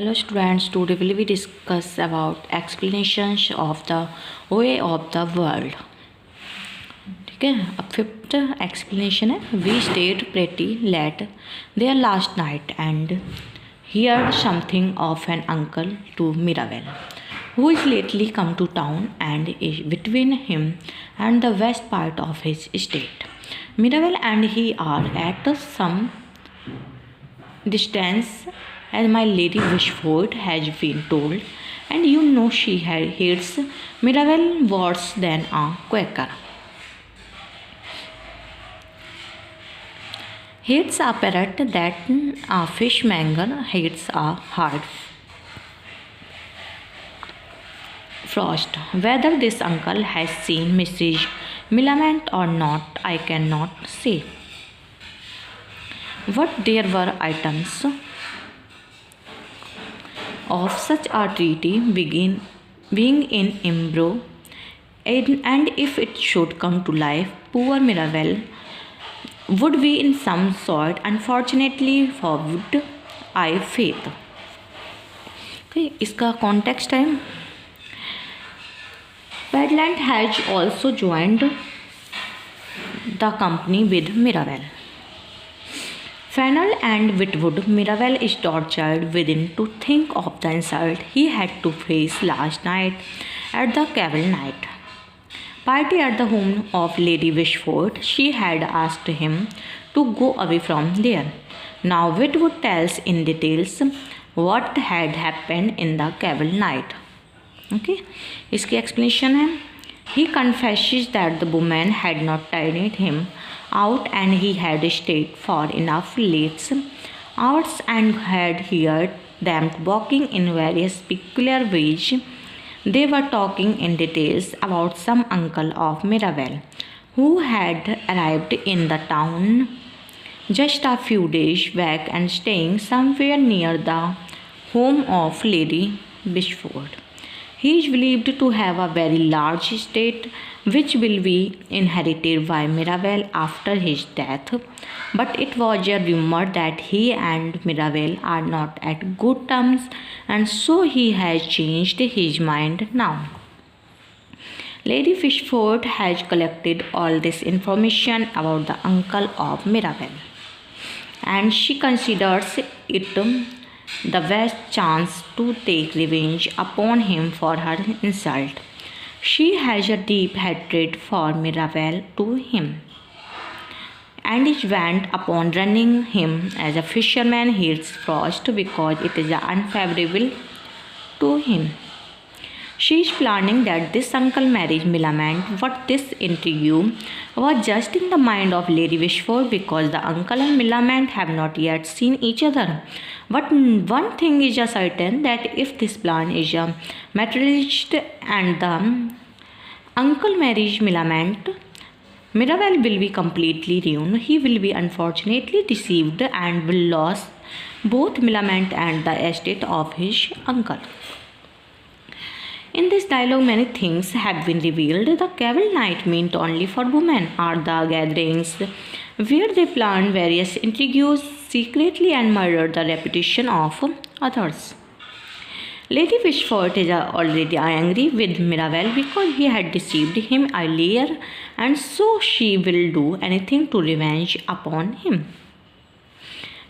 Hello students, today will we discuss about explanations of the way of the world. ठीक है, अब fifth explanation है. We stayed pretty late there last night and heard something of an uncle to Mirabel, who is lately come to town and is between him and the west part of his estate. Mirabel and he are at some distance, as my Lady Wishford has been told, and you know she hates Mirabel worse than a Quaker. Hates a parrot that a fishmonger hates a hard frost. Whether this uncle has seen Mrs. Millamant or not, I cannot say. What there were items of such a treaty being in embryo, and if it should come to life, poor Mirabel would be in some sort unfortunately forbid, I faith. Okay, इसका context है. Bedland has also joined the company with Mirabel. Fennel and Whitwood, Mirabel is tortured within to think of the insult he had to face last night at the Cavil night party at the home of Lady Wishford. She had asked him to go away from there. Now Whitwood tells in details what had happened in the Cavil night. Okay, इसकी explanation है. He confesses that the woman had not tied him out and he had stayed for enough late hours and had heard them talking in various peculiar ways. They were talking in details about some uncle of Mirabel who had arrived in the town just a few days back and staying somewhere near the home of Lady Wishford. He is believed to have a very large estate which will be inherited by Mirabel after his death, but it was a rumor that he and Mirabel are not at good terms, and so he has changed his mind now. Lady Wishford has collected all this information about the uncle of Mirabel, and she considers it the best chance to take revenge upon him for her insult. She has a deep hatred for Mirabel to him, and is bent upon running him as a fisherman hates frost because it is unfavorable to him. She is planning that this uncle marries Millamant. What this intrigue was just in the mind of Lady Wishford because the uncle and Millamant have not yet seen each other. But one thing is certain, that if this plan is materialized and the uncle marries Millamant, Mirabel will be completely ruined. He will be unfortunately deceived and will lose both Millamant and the estate of his uncle. In this dialogue, many things have been revealed. The Cavil night meant only for women are the gatherings where they plan various intrigues secretly and murder the reputation of others. Lady Wishford is already angry with Mirabel because he had deceived him earlier, and so she will do anything to revenge upon him.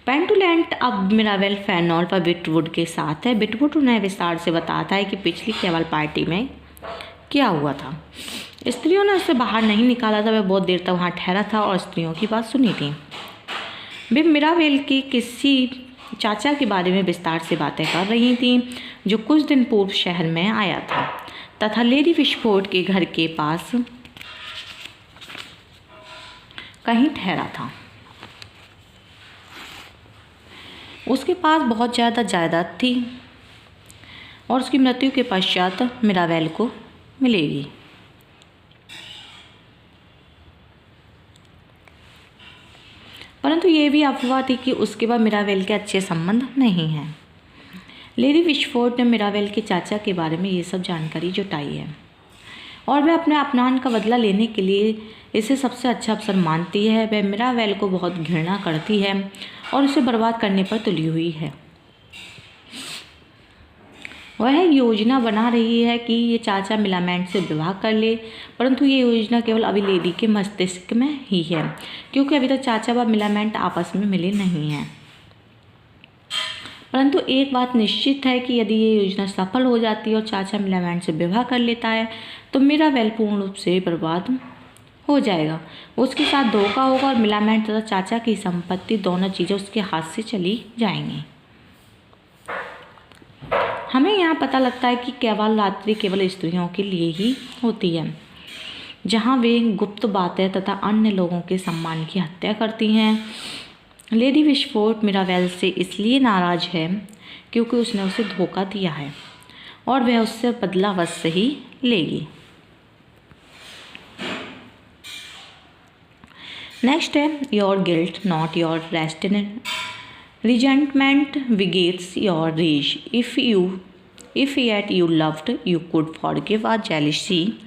पेंटुलेंट अब Mirabel phenol पर बिटवुड के साथ है. बिटवुड उन्हें विस्तार से बताता है कि पिछली केवल पार्टी में क्या हुआ था. स्त्रियों ने उसे बाहर नहीं निकाला था. वह बहुत देर तक वहाँ ठहरा था और स्त्रियों की बात सुनी थी. वे मिराबेल की किसी चाचा के बारे में विस्तार से बातें कर रही थी जो कुछ दिन पूर्व शहर में आया था तथा लेडी विशफोर्ड के घर के पास कहीं ठहरा था. उसके पास बहुत ज़्यादा जायदाद थी और उसकी मृत्यु के पश्चात मिराबेल को मिलेगी. परंतु ये भी अफवाह थी कि उसके बाद मिराबेल के अच्छे संबंध नहीं हैं. लेडी विशफोर्ड ने मिराबेल के चाचा के बारे में ये सब जानकारी जुटाई है और वह अपने अपमान का बदला लेने के लिए इसे सबसे अच्छा अवसर मानती है. वह मिराबेल को बहुत घृणा करती है और उसे बर्बाद करने पर तुली हुई है. वह योजना बना रही है कि ये चाचा मिलामेंट से विवाह कर ले, परंतु ये योजना केवल अभी लेडी के मस्तिष्क में ही है, क्योंकि अभी तक चाचा व मिलामेंट आपस में मिले नहीं हैं। परंतु एक बात निश्चित है कि यदि ये योजना सफल हो जाती है और चाचा मिलामेंट से विवाह कर लेता है तो मिराबेल पूर्ण रूप से बर्बाद हो जाएगा। उसके साथ धोखा होगा और मिलामेंट तथा चाचा की संपत्ति दोनों चीज़ें उसके हाथ से चली जाएंगी। हमें यहाँ पता लगता है कि केवल रात्रि केवल स्त्रियों के लिए ही होती है, जहाँ वे गुप्त बातें तथा अन्य लोगों के सम्मान की हत्या करती हैं। लेडी विशफोर्ड मिराबेल से इसलिए नाराज है क्योंकि उसने उसे धोखा दिया है और वह उससे बदला अवश्य ही लेगी। नेक्स्ट है your guilt not your resentment begets your rage. If yet you loved, you could forgive a jealousy,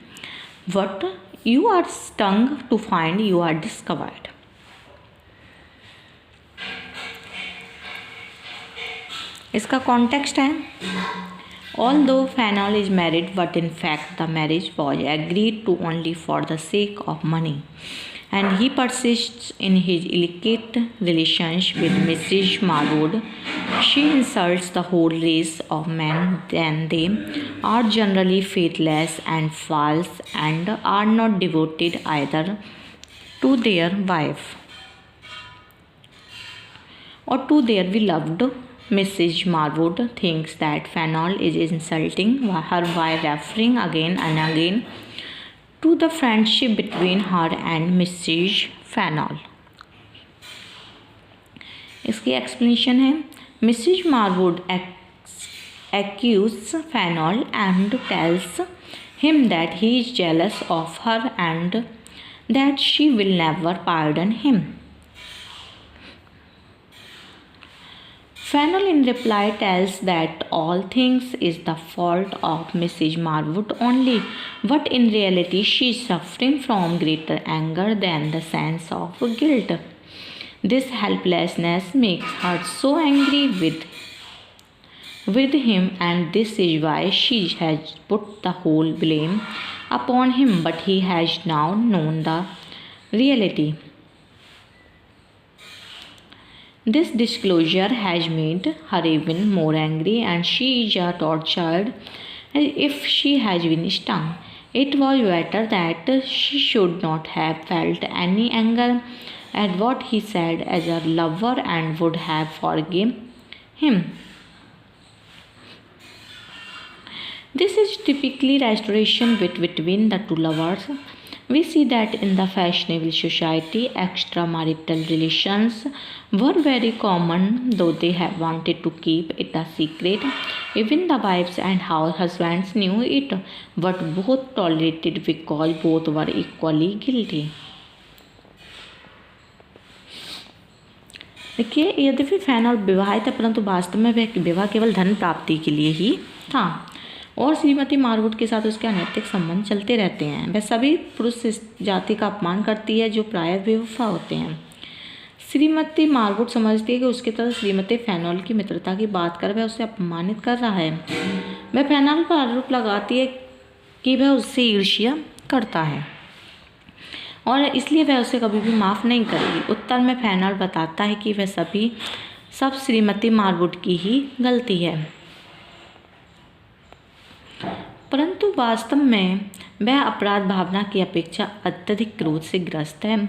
but you are stung to find you are discovered. इसका कॉन्टेक्स्ट है, although Fainall is married, but in fact the marriage was agreed to only for the sake of money, and he persists in his illicit relations with Mrs. Marwood. She insults the whole race of men, then they are generally faithless and false and are not devoted either to their wife or to their beloved. Mrs. Marwood thinks that Fainall is insulting her by referring again and again to the friendship between her and Mrs. Fainall. इसकी explanation है, Mrs. Marwood accuses Fainall and tells him that he is jealous of her and that she will never pardon him. Fainall in reply tells that all things is the fault of Mrs. Marwood only, but in reality she is suffering from greater anger than the sense of guilt. This helplessness makes her so angry with him, and this is why she has put the whole blame upon him, but he has now known the reality. This disclosure has made her even more angry, and she is tortured as if she has been stung. It was better that she should not have felt any anger at what he said as a lover and would have forgiven him. This is typically restoration between the two lovers. We see that in the fashionable society, extramarital relations were very common, though they have wanted to keep it a secret. Even the wives and husbands knew it, but both tolerated because both were equally guilty. देखिए, यद्यपि फैनॉल विवाहित है, परंतु वास्तव में वह विवाह केवल धन प्राप्ति के लिए ही था और श्रीमती मारवुड के साथ उसके अनैतिक संबंध चलते रहते हैं। वह सभी पुरुष जाति का अपमान करती है जो प्रायः बेवफा होते हैं। श्रीमती मारवुड समझती है कि उसकी तरह श्रीमती फैनॉल की मित्रता की बात कर वह उसे अपमानित कर रहा है। वह फैनॉल पर आरोप लगाती है कि वह उससे ईर्ष्या करता है और इसलिए वह उसे कभी भी माफ़ नहीं करेगी। उत्तर में फैनॉल बताता है कि वह सब श्रीमती मारवुड की ही गलती है, परंतु वास्तव में वह अपराध भावना की अपेक्षा अत्यधिक क्रोध से ग्रस्त है।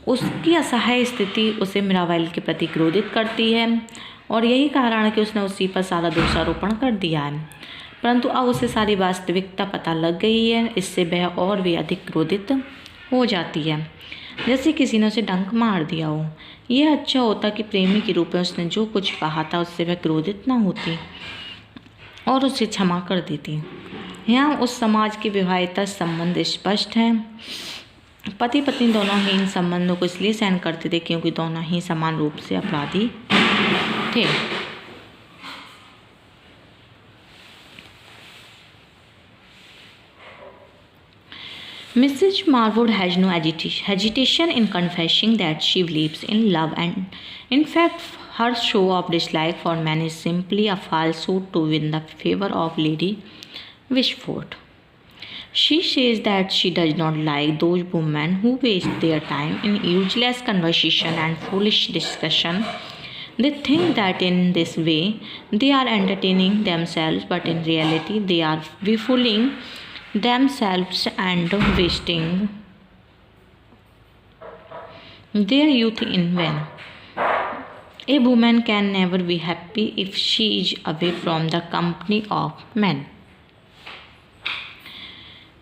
उसकी असहाय स्थिति उसे मिराबेल के प्रति क्रोधित करती है और यही कारण है कि उसने उसी पर सारा दोषारोपण कर दिया है। परंतु अब उसे सारी वास्तविकता पता लग गई है, इससे वह और भी अधिक क्रोधित हो जाती है, जैसे किसी ने उसे डंक मार दिया हो। यह अच्छा होता कि प्रेमी के रूप में उसने जो कुछ कहा था उससे वह क्रोधित न होती और उसे क्षमा कर देती। यहाँ उस समाज के विवाहिता संबंध स्पष्ट हैं। पति पत्नी दोनों ही इन संबंधों को इसलिए सहन करते थे क्योंकि दोनों ही समान रूप से अपराधी थे। Mrs. Marwood has no hesitation in confessing that she believes in love, and in fact her show of dislike for men is simply a falsehood to win the favor of Lady Wishford. She says that she does not like those women who waste their time in useless conversation and foolish discussion. They think that in this way they are entertaining themselves, but in reality they are befooling themselves and wasting their youth in vain. A woman can never be happy if she is away from the company of men.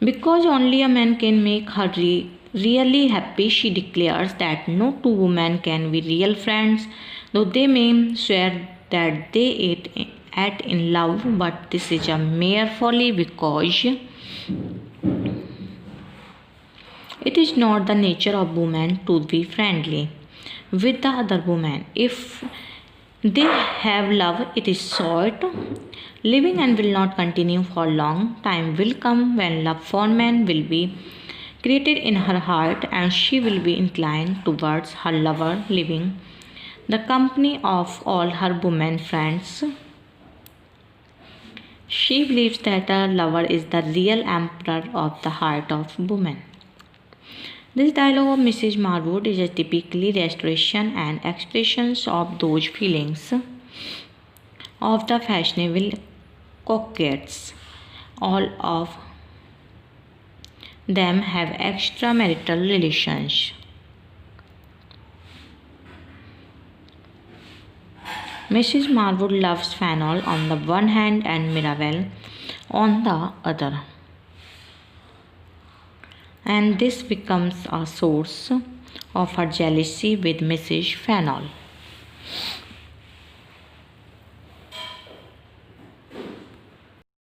Because only a man can make her really happy, she declares that no two women can be real friends, though they may swear that they act in love, but this is a mere folly because it is not the nature of women to be friendly with the other woman. If they have love, it is short living and will not continue for long. Time will come when love for men will be created in her heart, and she will be inclined towards her lover, leaving the company of all her women friends. She believes that a lover is the real emperor of the heart of woman. This dialogue of Mrs. Marwood is a typically restoration and expressions of those feelings of the fashionable coquettes. All of them have extramarital relations. Mrs. Marwood loves Fanuel on the one hand and Mirabel on the other, and this becomes a source of her jealousy with Mrs. Fanuel.